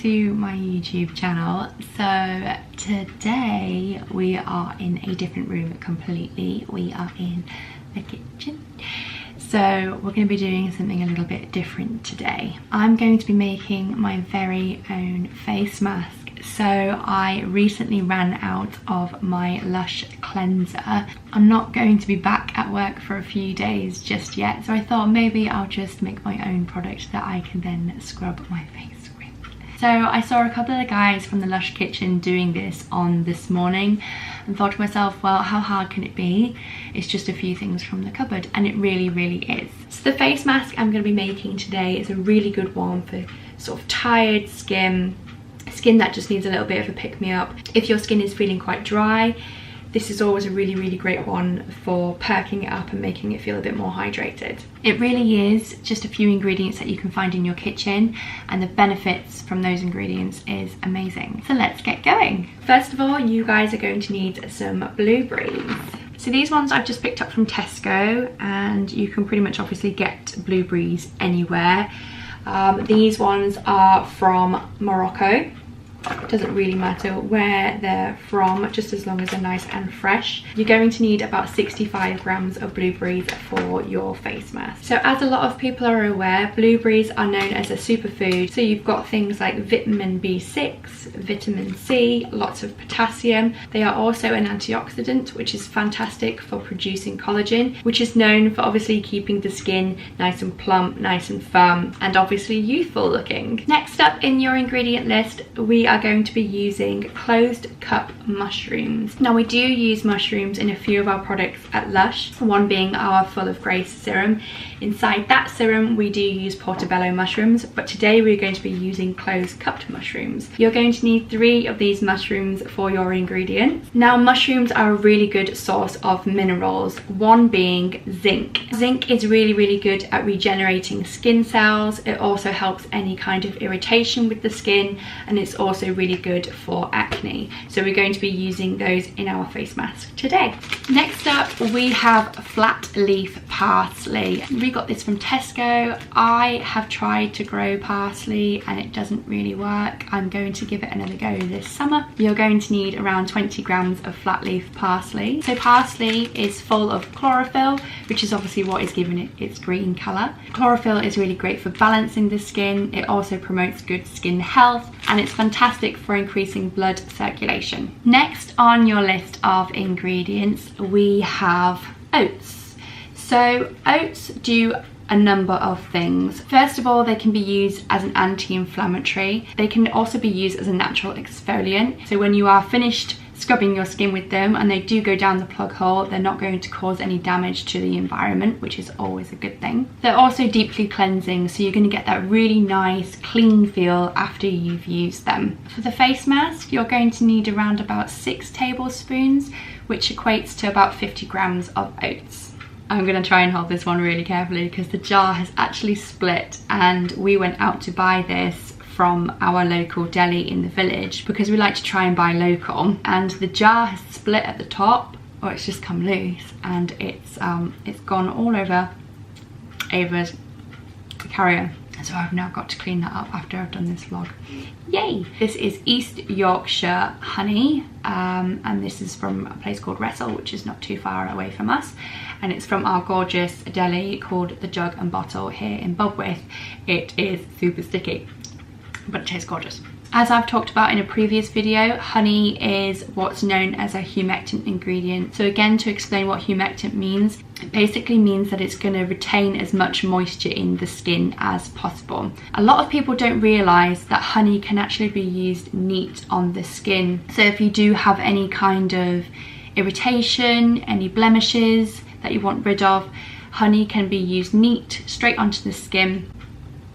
to my YouTube channel. So today we are in a different room completely. We are in the kitchen. So we're going to be doing something a little bit different today. I'm going to be making my very own face mask. So I recently ran out of my Lush cleanser. I'm not going to be back at work for a few days just yet, so I thought maybe I'll just make my own product that I can then scrub my face with. So I saw a couple of the guys from the Lush kitchen doing this on this morning and thought to myself, well, how hard can it be? It's just a few things from the cupboard, and it really is. So the face mask I'm going to be making today is a really good one for sort of tired skin that just needs a little bit of a pick-me-up. If your skin is feeling quite dry, this is always a really great one for perking it up and making it feel a bit more hydrated. It really is just a few ingredients that you can find in your kitchen, and the benefits from those ingredients is amazing. So let's get going. First of all, you guys are going to need some blueberries. So these ones I've just picked up from Tesco, and you can pretty much obviously get blueberries anywhere. These ones are from Morocco. It doesn't really matter where they're from, just as long as they're nice and fresh. You're going to need about 65 grams of blueberries for your face mask. So as a lot of people are aware, blueberries are known as a superfood. So you've got things like vitamin B6, vitamin C, lots of potassium. They are also an antioxidant, which is fantastic for producing collagen, which is known for obviously keeping the skin nice and plump, nice and firm, and obviously youthful looking. Next up in your ingredient list, we are going to be using closed cup mushrooms. Now we do use mushrooms in a few of our products at Lush, one being our Full of Grace serum. Inside that serum we do use portobello mushrooms, but today we're going to be using closed cupped mushrooms. You're going to need 3 of these mushrooms for your ingredients. Now mushrooms are a really good source of minerals, one being zinc. Zinc is really good at regenerating skin cells. It also helps any kind of irritation with the skin, and it's also really good for acne. So we're going to be using those in our face mask today. Next up we have flat leaf parsley. We got this from Tesco. I have tried to grow parsley and it doesn't really work. I'm going to give it another go this summer. You're going to need around 20 grams of flat leaf parsley. So parsley is full of chlorophyll, which is obviously what is giving it its green colour. Chlorophyll is really great for balancing the skin. It also promotes good skin health, and it's fantastic for increasing blood circulation. Next on your list of ingredients we have oats. So oats do a number of things. First of all, they can be used as an anti-inflammatory. They can also be used as a natural exfoliant. So when you are finished scrubbing your skin with them and they do go down the plug hole, they're not going to cause any damage to the environment, which is always a good thing. They're also deeply cleansing, so you're going to get that really nice clean feel after you've used them. For the face mask, you're going to need around about 6 tablespoons, which equates to about 50 grams of oats. I'm going to try and hold this one really carefully because the jar has actually split, and we went out to buy this from our local deli in the village because we like to try and buy local, and the jar has split at the top, or it's just come loose, and it's gone all over Ava's carrier. So I've now got to clean that up after I've done this vlog. Yay! This is East Yorkshire honey, and this is from a place called Wrestle, which is not too far away from us, and it's from our gorgeous deli called the Jug and Bottle here in Bobwith. It is super sticky, but it tastes gorgeous. As I've talked about in a previous video, honey is what's known as a humectant ingredient. So again, to explain what humectant means, it basically means that it's going to retain as much moisture in the skin as possible. A lot of people don't realise that honey can actually be used neat on the skin. So if you do have any kind of irritation, any blemishes that you want rid of, honey can be used neat straight onto the skin,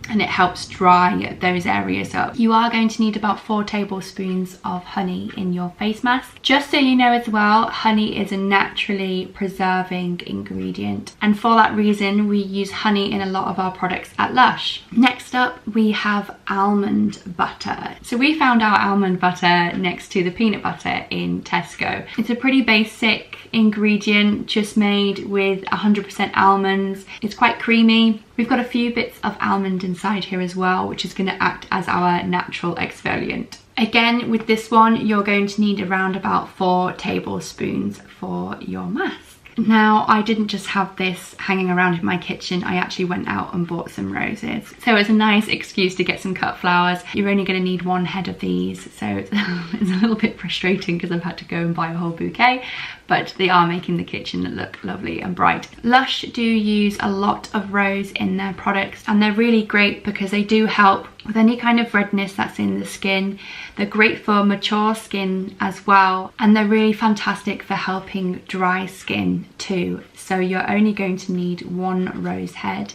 and it helps dry those areas up. You are going to need about 4 tablespoons of honey in your face mask. Just so you know as well, honey is a naturally preserving ingredient, and for that reason we use honey in a lot of our products at Lush. Next Next up we have almond butter. So we found our almond butter next to the peanut butter in Tesco. It's a pretty basic ingredient, just made with 100% almonds. It's quite creamy. We've got a few bits of almond inside here as well, which is going to act as our natural exfoliant. Again, with this one, you're going to need around about 4 tablespoons for your mask. Now, I didn't just have this hanging around in my kitchen, I actually went out and bought some roses. So it's a nice excuse to get some cut flowers. You're only going to need 1 head of these, so it's a little bit frustrating because I've had to go and buy a whole bouquet, but they are making the kitchen look lovely and bright. Lush do use a lot of rose in their products, and they're really great because they do help with any kind of redness that's in the skin. They're great for mature skin as well, and they're really fantastic for helping dry skin too. So you're only going to need 1 rose head,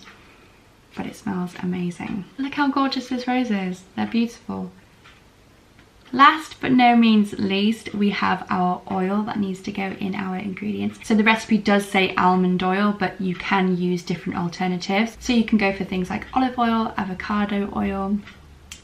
but it smells amazing. Look how gorgeous this rose is. They're beautiful. Last but no means least, we have our oil that needs to go in our ingredients. So the recipe does say almond oil, but you can use different alternatives. So you can go for things like olive oil, avocado oil.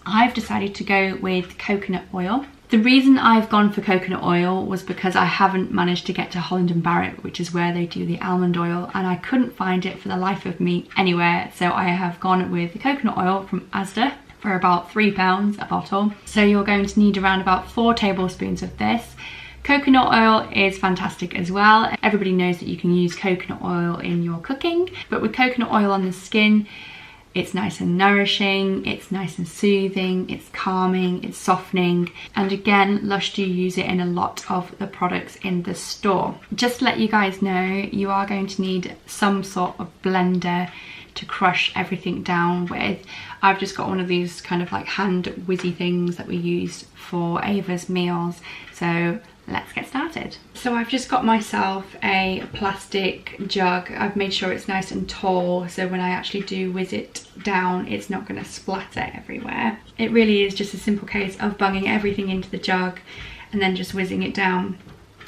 I've decided to go with coconut oil. The reason I've gone for coconut oil was because I haven't managed to get to Holland & Barrett, which is where they do the almond oil, and I couldn't find it for the life of me anywhere. So I have gone with the coconut oil from Asda for about £3 a bottle. So you're going to need around about 4 tablespoons of this. Coconut oil is fantastic as well. Everybody knows that you can use coconut oil in your cooking, but with coconut oil on the skin, it's nice and nourishing, it's nice and soothing, it's calming, it's softening. And again, Lush do use it in a lot of the products in the store. Just to let you guys know, you are going to need some sort of blender to crush everything down with. I've just got one of these kind of like hand whizzy things that we use for Ava's meals. So let's get started. So I've just got myself a plastic jug. I've made sure it's nice and tall, so when I actually do whiz it down, it's not going to splatter everywhere. It really is just a simple case of bunging everything into the jug and then just whizzing it down.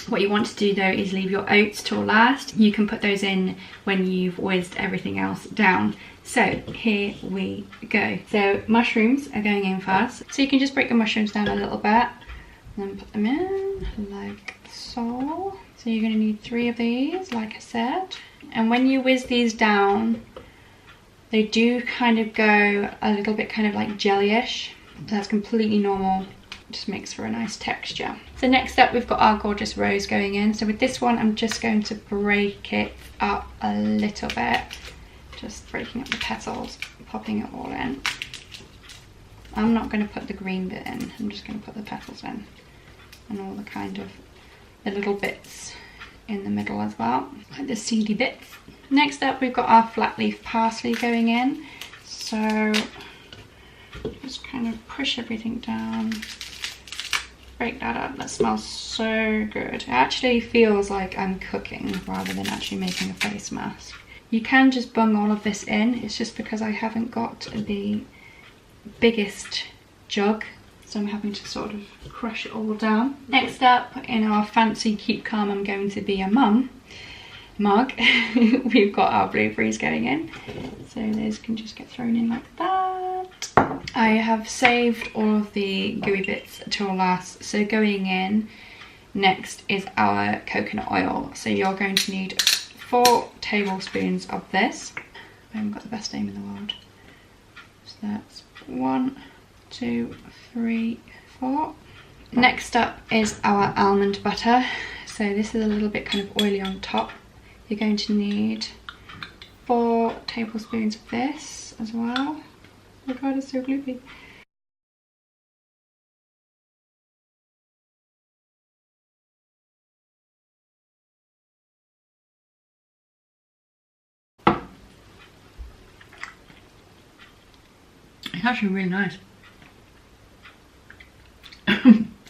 What you want to do though is leave your oats till last. You can put those in when you've whizzed everything else down. So here we go. So mushrooms are going in first. So you can just break the mushrooms down a little bit and then put them in like so. So you're going to need 3 of these, like I said. And when you whiz these down, they do kind of go a little bit kind of like jellyish. That's completely normal. Just makes for a nice texture. So next up we've got our gorgeous rose going in. So with this one I'm just going to break it up a little bit, just breaking up the petals, popping it all in. I'm not going to put the green bit in, I'm just going to put the petals in and all the kind of the little bits in the middle as well, like the seedy bits. Next up we've got our flat leaf parsley going in. So just kind of push everything down, break that up. That smells so good. It actually feels like I'm cooking rather than actually making a face mask. You can just bung all of this in, it's just because I haven't got the biggest jug, so I'm having to sort of crush it all down. Next up in our fancy Keep Calm I'm Going to Be a Mum mug, we've got our blueberries going in. So those can just get thrown in like that. I have saved all of the gooey bits till last. So going in next is our coconut oil. So you're going to need 4 tablespoons of this. I haven't got the best name in the world. So that's 1, 2, 3, 4. Next up is our almond butter. So this is a little bit kind of oily on top. You're going to need 4 tablespoons of this as well. Oh my god, it's so gloopy. It's actually really nice.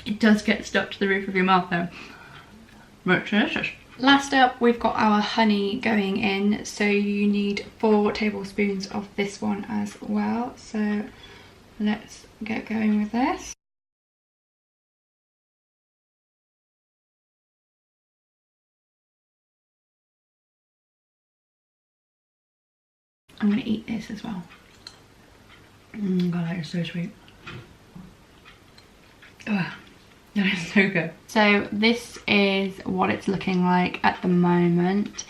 It does get stuck to the roof of your mouth though, but it's delicious. Last up we've got our honey going in, so you need 4 tablespoons of this one as well. So let's get going with this. I'm going to eat this as well. God, that is so sweet. Ugh, that is so good. So this is what it's looking like at the moment.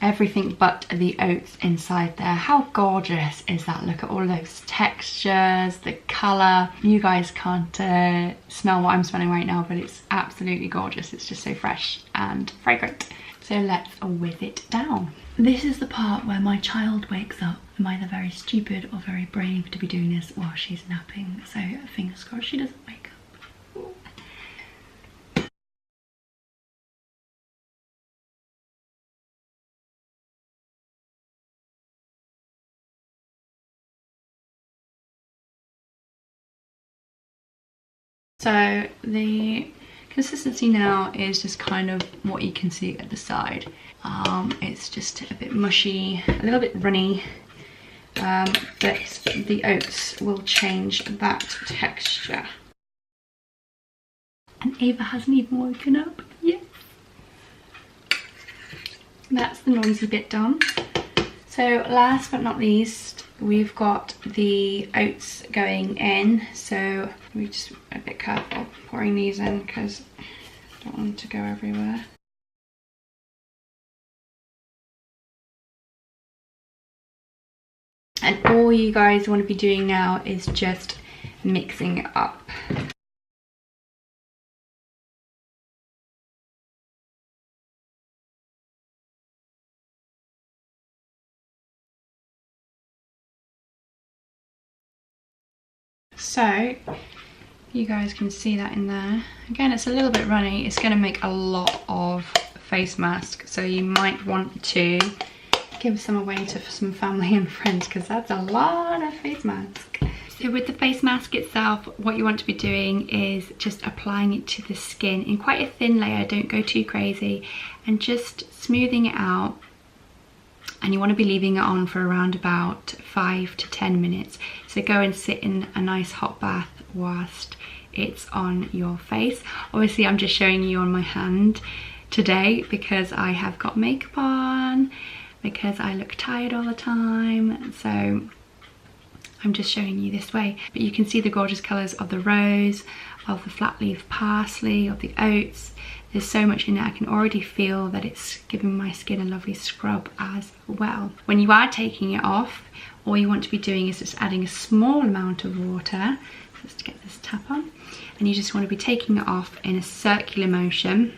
Everything but the oats inside there. How gorgeous is that? Look at all those textures, the colour. You guys can't smell what I'm smelling right now, but it's absolutely gorgeous. It's just so fresh and fragrant. So let's whiz it down. This is the part where my child wakes up. I'm either very stupid or very brave to be doing this while she's napping. So fingers crossed she doesn't wake up. So the consistency now is just kind of what you can see at the side. It's just a bit mushy, a little bit runny, but the oats will change that texture. And Ava hasn't even woken up yet. That's the noisy bit done. So last but not least, we've got the oats going in. So we just a bit careful pouring these in because I don't want them to go everywhere. And all you guys want to be doing now is just mixing it up. So you guys can see that in there. Again, it's a little bit runny. It's going to make a lot of face mask, so you might want to give some away to some family and friends because that's a lot of face mask. So with the face mask itself, what you want to be doing is just applying it to the skin in quite a thin layer. Don't go too crazy, and just smoothing it out. And you want to be leaving it on for around about 5 to 10 minutes. So go and sit in a nice hot bath whilst it's on your face. Obviously I'm just showing you on my hand today because I have got makeup on, because I look tired all the time. So I'm just showing you this way. But you can see the gorgeous colours of the rose, of the flat leaf parsley, of the oats. There's so much in it. I can already feel that it's giving my skin a lovely scrub as well. When you are taking it off, all you want to be doing is just adding a small amount of water, just to get this tap on, and you just want to be taking it off in a circular motion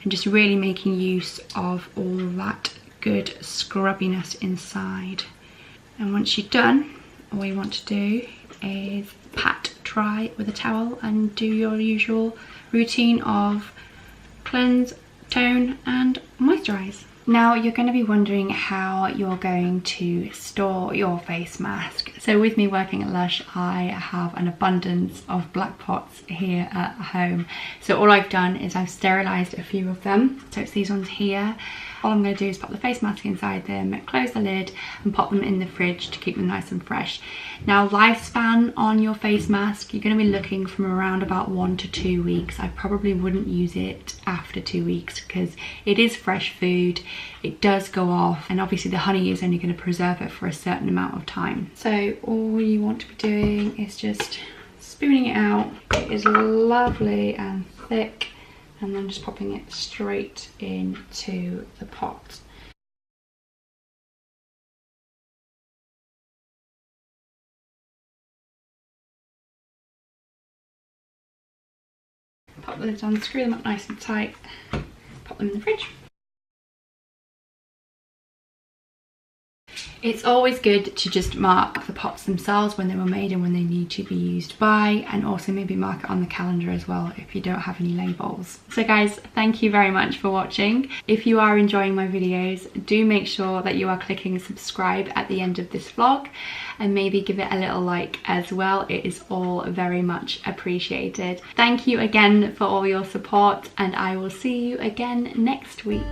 and just really making use of all that good scrubbiness inside. And once you're done, all you want to do is pat dry with a towel and do your usual routine of cleanse, tone and moisturize. Now you're going to be wondering how you're going to store your face mask. So with me working at Lush, I have an abundance of black pots here at home. So all I've done is I've sterilised a few of them. So it's these ones here. All I'm going to do is pop the face mask inside them, close the lid and pop them in the fridge to keep them nice and fresh. Now lifespan on your face mask, you're going to be looking from around about 1 to 2 weeks. I probably wouldn't use it after 2 weeks because it is fresh food, it does go off, and obviously the honey is only going to preserve it for a certain amount of time. So all you want to be doing is just spooning it out. It is lovely and thick, and then just popping it straight into the pot. Pop the lids on, screw them up nice and tight, pop them in the fridge. It's always good to just mark the pots themselves when they were made and when they need to be used by, and also maybe mark it on the calendar as well if you don't have any labels. So guys, thank you very much for watching. If you are enjoying my videos, do make sure that you are clicking subscribe at the end of this vlog and maybe give it a little like as well. It is all very much appreciated. Thank you again for all your support, and I will see you again next week.